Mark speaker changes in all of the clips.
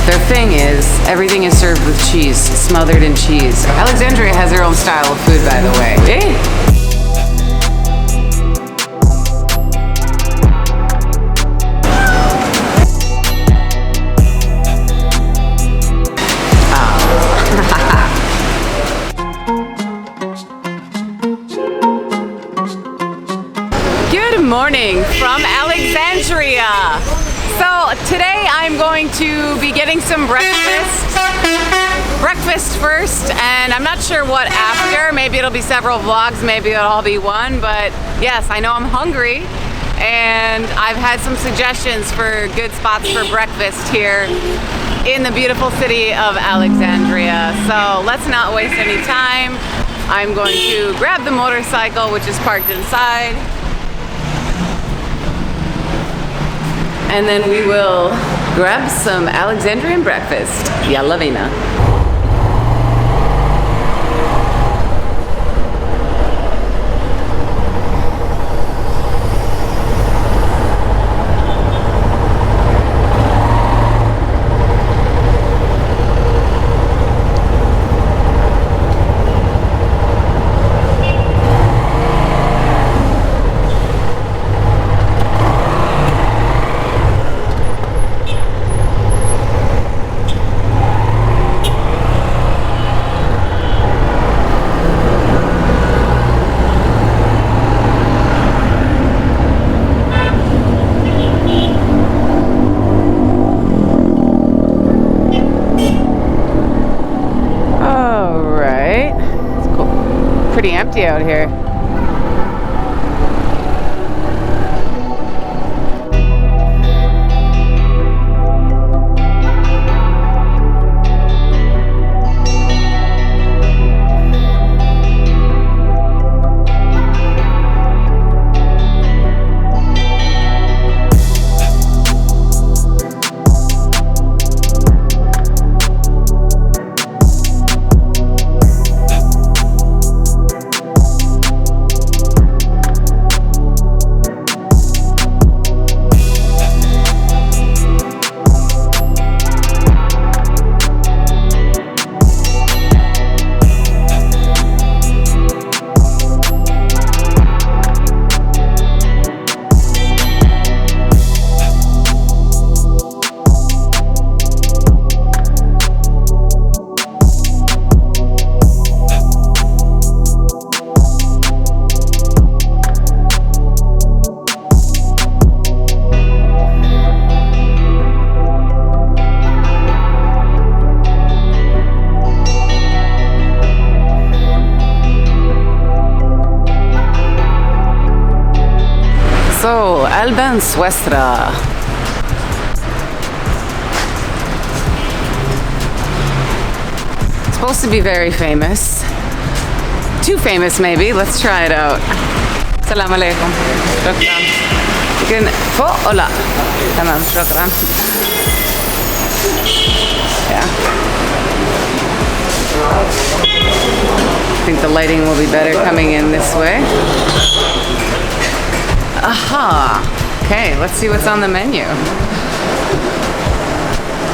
Speaker 1: Their thing is everything is served with cheese, smothered in cheese. Alexandria has their own style of food, by the way. Good morning from Alexandria. So today I'm going to be getting some breakfast. Breakfast first, and I'm not sure what after. Maybe it'll be several vlogs, maybe it'll all be one, but yes, I know I'm hungry and I've had some suggestions for good spots for breakfast here in the beautiful city of Alexandria. So let's not waste any time. I'm going to grab the motorcycle, which is parked inside, and then we will grab some Alexandrian breakfast. Yalla bina. Empty out here. So, Alban Swesra. Supposed to be very famous. Too famous maybe. Let's try it out. Assalamu alaikum. Shukran. You can فوق or لا؟ تمام شكرا. Yeah. I think the lighting will be better coming in this way. Aha! Okay, let's see what's on the menu.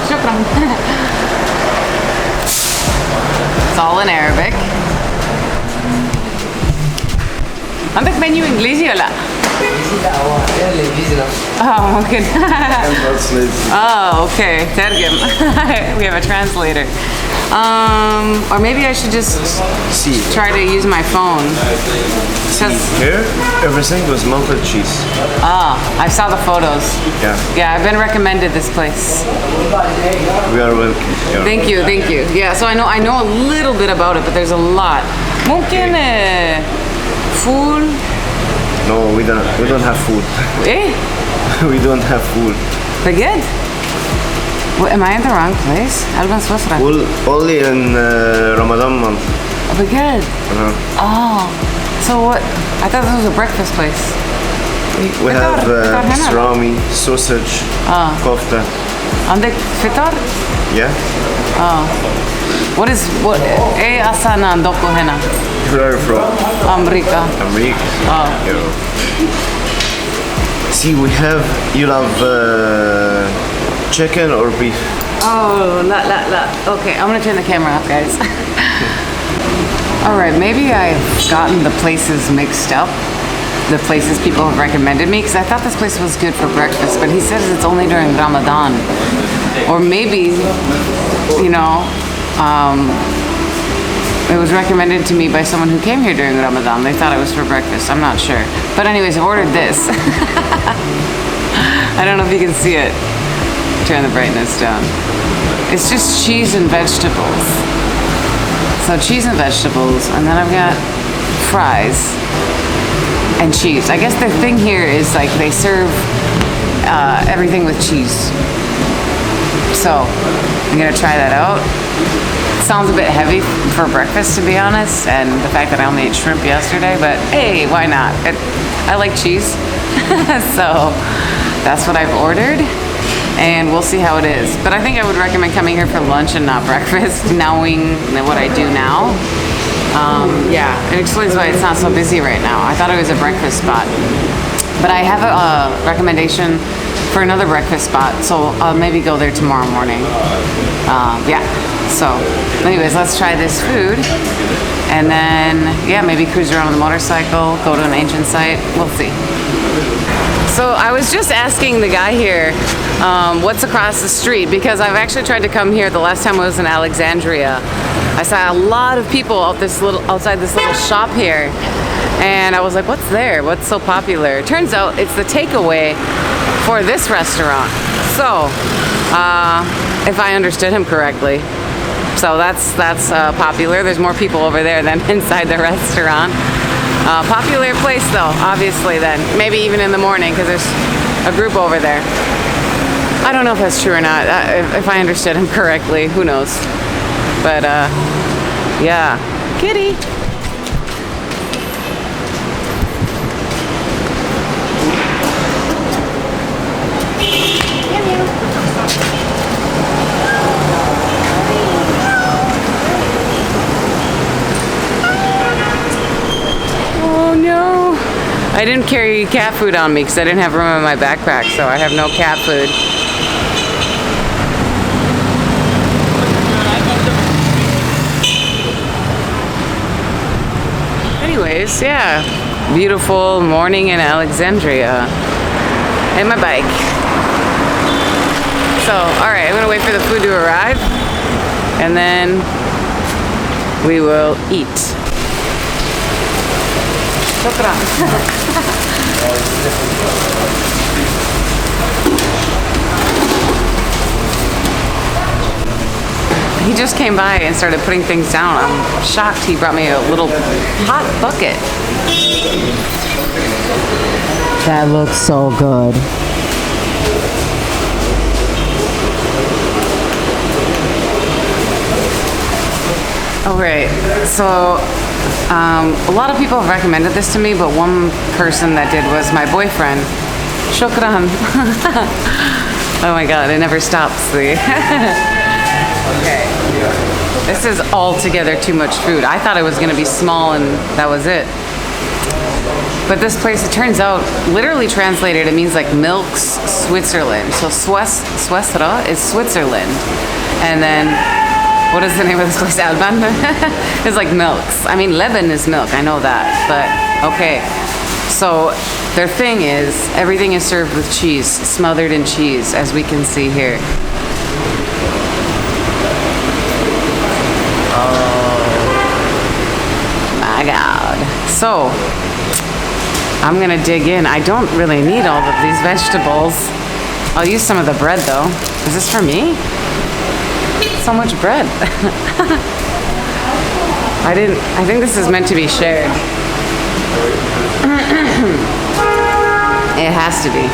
Speaker 1: Shukran. It's all in Arabic. عندك منيو إنجليزي ولا لا؟ ممكن. Oh, okay. ترجم. We have a translator. Or maybe I should just try to use my phone.
Speaker 2: Here, everything was melted cheese.
Speaker 1: I saw the photos.
Speaker 2: Yeah,
Speaker 1: I've been recommended this place.
Speaker 2: We are welcome. Yeah.
Speaker 1: Thank you. Yeah, so I know a little bit about it, but there's a lot. ممكن food?
Speaker 2: No, we don't have food.
Speaker 1: Eh?
Speaker 2: We don't have food.
Speaker 1: بجد? Am I in the wrong place? Alban Swesra.
Speaker 2: Only in Ramadan month.
Speaker 1: بجد? Oh. So what? I thought this was a breakfast place.
Speaker 2: We have salami, sausage, kofta.
Speaker 1: عندك فطار؟
Speaker 2: Yeah.
Speaker 1: What? إيه أصلا عندكم هنا؟
Speaker 2: Where are you from?
Speaker 1: أمريكا.
Speaker 2: America.
Speaker 1: Yeah.
Speaker 2: See, we have. You love chicken or beef?
Speaker 1: Oh, la. Okay, I'm gonna turn the camera off, guys. All right, maybe I've gotten the places mixed up. The places people have recommended me, because I thought this place was good for breakfast, but he says it's only during Ramadan. Or maybe, you know, it was recommended to me by someone who came here during Ramadan. They thought it was for breakfast. I'm not sure. But anyways, I ordered this. I don't know if you can see it. Turn the brightness down. It's just cheese and vegetables. So cheese and vegetables, and then I've got fries and cheese. I guess the thing here is like they serve everything with cheese. So I'm gonna try that out. Sounds a bit heavy for breakfast, to be honest, and the fact that I only ate shrimp yesterday, but hey, why not? I like cheese. So that's what I've ordered, and we'll see how it is. But I think I would recommend coming here for lunch and not breakfast, knowing what I do now. Yeah, it explains why it's not so busy right now. I thought it was a breakfast spot. But I have a recommendation for another breakfast spot, so I'll maybe go there tomorrow morning. Yeah, so anyways, let's try this food. And then, yeah, maybe cruise around on the motorcycle, go to an ancient site. We'll see. So I was just asking the guy here what's across the street, because I've actually tried to come here the last time I was in Alexandria. I saw a lot of people outside this little shop here, and I was like, what's there? What's so popular? Turns out it's the takeaway for this restaurant. So, if I understood him correctly. So that's popular. There's more people over there than inside the restaurant. Popular place though, obviously then. Maybe even in the morning, because there's a group over there. I don't know if that's true or not. If I understood him correctly, who knows? But yeah. Kitty! Oh no! I didn't carry cat food on me because I didn't have room in my backpack, so I have no cat food. Anyways, yeah, beautiful morning in Alexandria, and my bike. So, alright, I'm gonna wait for the food to arrive, and then we will eat. He just came by and started putting things down. I'm shocked he brought me a little hot bucket. That looks so good. Alright, so a lot of people have recommended this to me, but one person that did was my boyfriend. Shukran. Oh my god, it never stops. Okay. This is altogether too much food. I thought it was going to be small and that was it. But this place, it turns out, literally translated, it means like milks Switzerland. So Swesra is Switzerland. And then, what is the name of this place? Alban? It's like milks. I mean, Lebanon is milk, I know that. But, okay. So, their thing is, everything is served with cheese, smothered in cheese, as we can see here. My god. So, I'm gonna dig in. I don't really need all of these vegetables. I'll use some of the bread though. Is this for me? So much bread. I think this is meant to be shared. It has to be,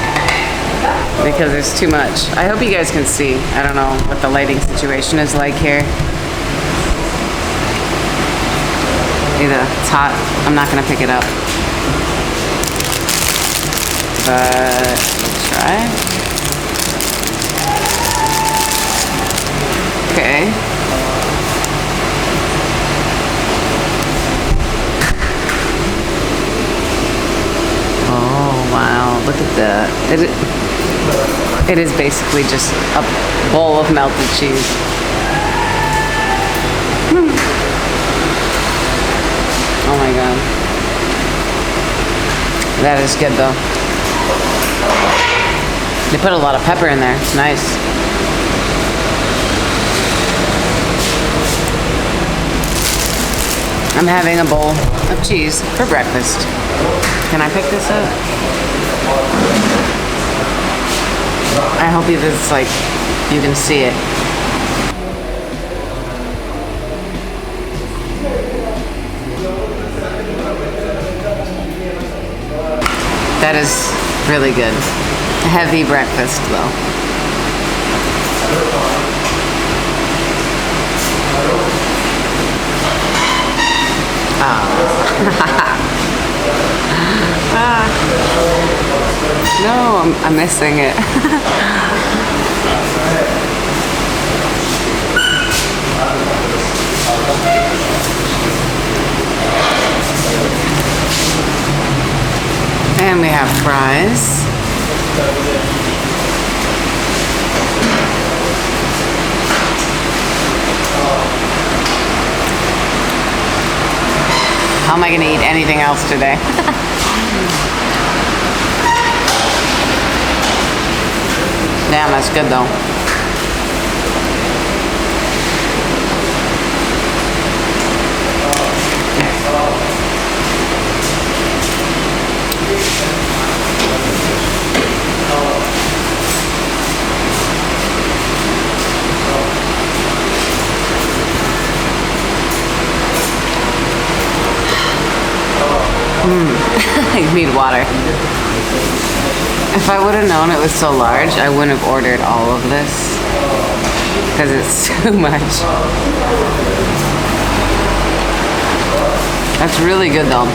Speaker 1: because there's too much. I hope you guys can see. I don't know what the lighting situation is like here. It's hot. I'm not gonna pick it up. But let's try. Okay. Oh wow, look at that. It is basically just a bowl of melted cheese. Oh my god. That is good though. They put a lot of pepper in there. It's nice. I'm having a bowl of cheese for breakfast. Can I pick this up? I hope it's like you can see it. That is really good. A heavy breakfast though. No, I'm missing it. And we have fries. How am I going to eat anything else today? Damn, that's good though. I need water. If I would have known it was so large, I wouldn't have ordered all of this because it's too much. That's really good though.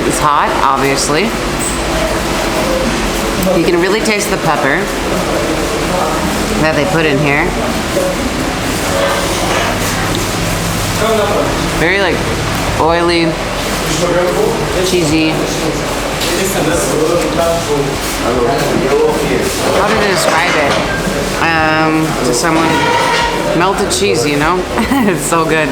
Speaker 1: It's hot, obviously. You can really taste the pepper that they put in here. Very like oily, cheesy. How did I describe it? To someone, melted cheese, you know? It's so good.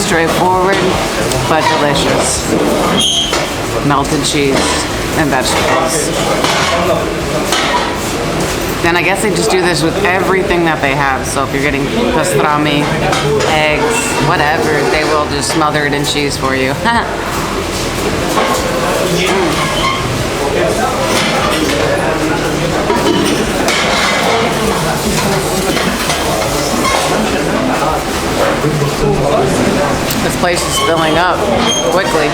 Speaker 1: Straightforward, but delicious. Melted cheese and vegetables. Then I guess they just do this with everything that they have. So if you're getting pastrami, eggs, whatever, they will just smother it in cheese for you. This place is filling up quickly.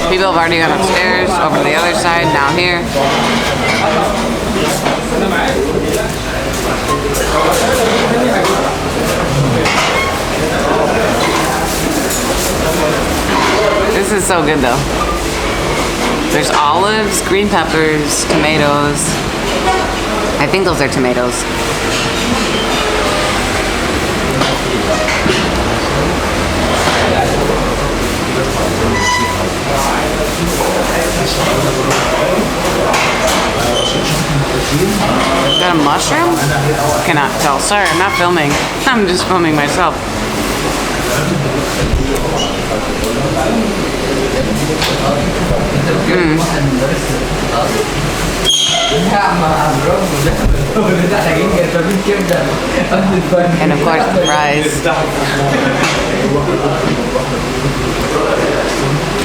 Speaker 1: People have already gone upstairs, over to the other side, now here. This is so good though. There's olives, green peppers, tomatoes. I think those are tomatoes. Got a mushroom? Cannot tell. Sorry, I'm not filming. I'm just filming myself. And of course the fries.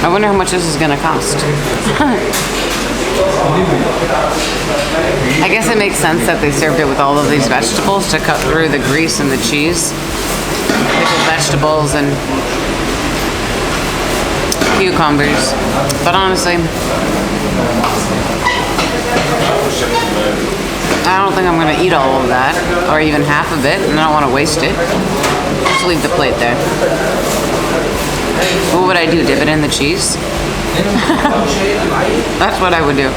Speaker 1: I wonder how much this is gonna cost. I guess it makes sense that they served it with all of these vegetables to cut through the grease and the cheese. Pickled vegetables and cucumbers. But honestly, I don't think I'm gonna eat all of that, or even half of it, and I don't want to waste it. Just leave the plate there. What would I do? Dip it in the cheese? That's what I would do.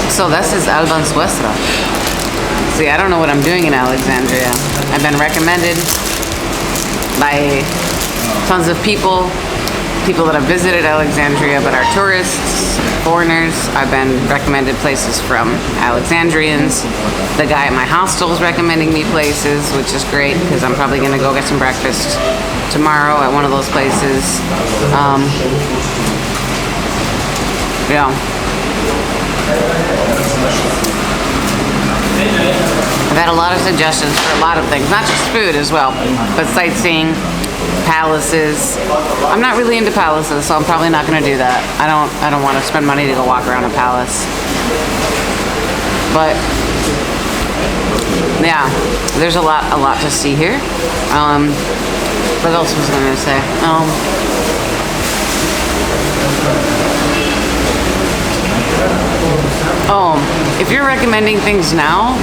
Speaker 1: So this is Alban Swesra. See, I don't know what I'm doing in Alexandria. I've been recommended by tons of people that have visited Alexandria but are tourists, foreigners. I've been recommended places from Alexandrians. The guy at my hostel is recommending me places, which is great because I'm probably gonna go get some breakfast tomorrow at one of those places. Yeah. I've had a lot of suggestions for a lot of things, not just food as well, but sightseeing, palaces. I'm not really into palaces, so I'm probably not going to do that. I don't want to spend money to go walk around a palace. But yeah, there's a lot to see here. What else was I going to say? If you're recommending things now,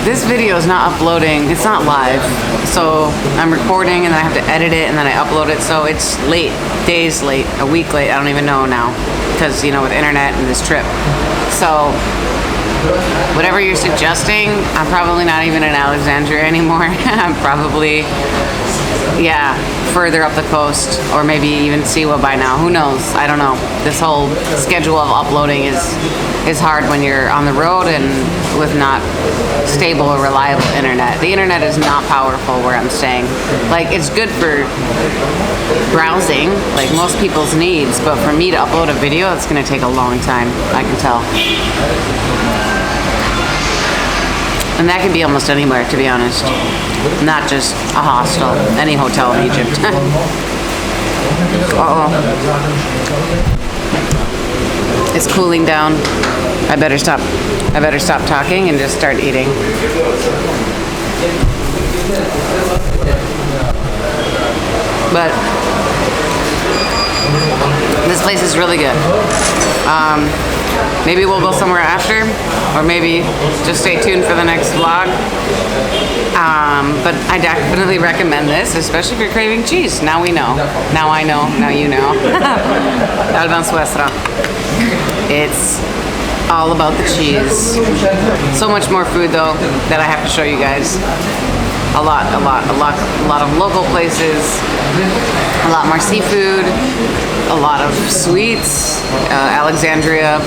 Speaker 1: this video is not uploading, it's not live. So I'm recording and then I have to edit it and then I upload it. So it's late, days late, a week late, I don't even know now. Because, you know, with internet and this trip. So whatever you're suggesting, I'm probably not even in Alexandria anymore. I'm probably, yeah, further up the coast, or maybe even Siwa by now. Who knows? I don't know. This whole schedule of uploading is hard when you're on the road and with not stable or reliable internet. The internet is not powerful where I'm staying. Like, it's good for browsing, like most people's needs, but for me to upload a video, it's gonna take a long time, I can tell. And that can be almost anywhere, to be honest. Not just a hostel, any hotel in Egypt. It's cooling down. I better stop talking and just start eating. But this place is really good. Maybe we'll go somewhere after, or maybe just stay tuned for the next vlog. But I definitely recommend this, especially if you're craving cheese. Now we know. Now I know. Now you know. Alban Swesra. It's all about the cheese. So much more food though that I have to show you guys. A lot of local places, a lot more seafood, a lot of sweets. Alexandria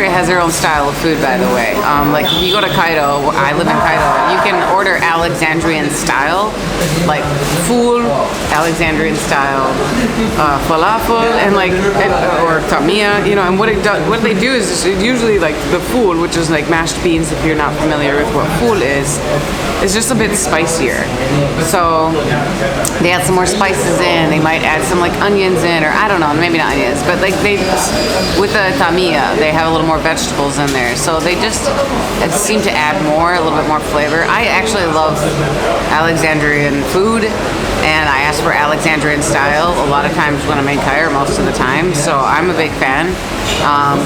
Speaker 1: has their own style of food, by the way. Like if you go to Cairo, I live in Cairo, you can order Alexandrian style, like full Alexandrian style falafel and or tamia, you know. And what they do is usually like the fool, which is like mashed beans. If you're not familiar with what fool is, it's just a bit spicier. So they add some more spices in. They might add some like onions in, or I don't know, maybe not onions, but like with the tamia, they have a little more vegetables in there. So they just seem to add a little bit more flavor. I actually love Alexandrian food, and I ask for Alexandrian style a lot of times when I'm in Cairo, most of the time. So I'm a big fan.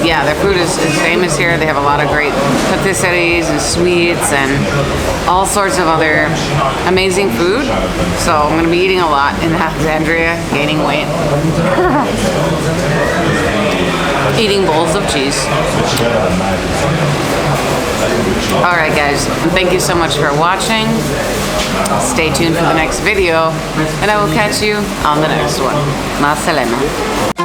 Speaker 1: Yeah, their food is famous here. They have a lot of great patisseries and sweets and all sorts of other amazing food. So I'm going to be eating a lot in Alexandria, gaining weight. Eating bowls of cheese. Alright guys, thank you so much for watching. Stay tuned for the next video, and I will catch you on the next one. Ma salama.